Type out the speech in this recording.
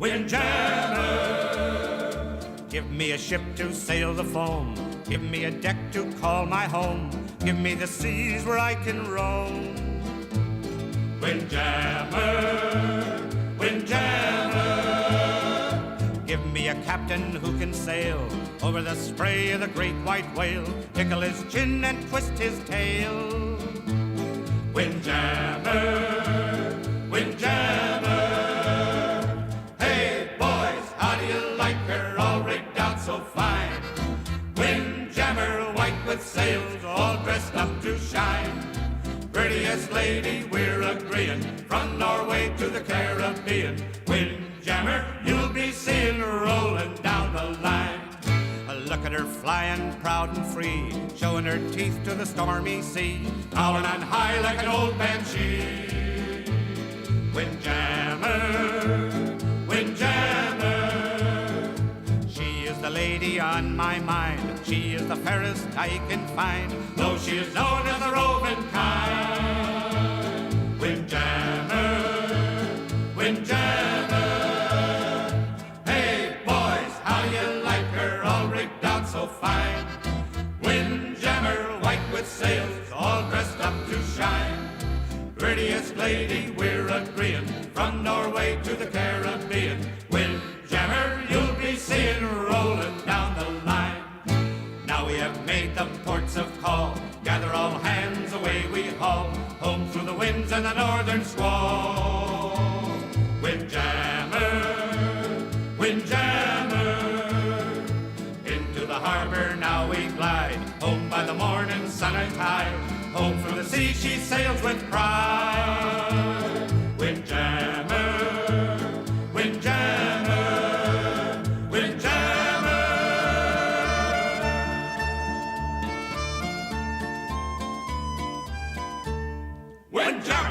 Windjammer. Give me a ship to sail the foam, give me a deck to call my home, give me the seas where I can roam. Windjammer, Windjammer. Give me a captain who can sail over the spray of the great white whale, tickle his chin and twist his tail. Windjammer, Windjammer. Hey boys, how do you like her all rigged out so fine? Windjammer, white with sails, all dressed up to shine. Prettiest lady, we're agreeing, from Norway to the Caribbean. Windjammer, you'll be seeing rolling down the line. Look at her flying proud and free, showing her teeth to the stormy sea, towering on high like an old banshee. Windjammer, Windjammer. She is the lady on my mind, she is the fairest I can find, though she is known as the roving kind. Windjammer, Windjammer. Hey boys, how do you like her all rigged out so fine? Windjammer, white with sails, all dressed up to shine. Prettiest lady, we're agreeing, from Norway to the Caribbean. Windjammer, you'll be seeing rolling down the line. Now we have made the ports of call, gather all hands, away we haul, home through the winds and the northern squall. Windjammer, Windjammer. Into the harbor now we glide, home by the morning sun and tide, home through the sea she sails with pride. Windjammer, Windjammer, Windjammer. Windjammer.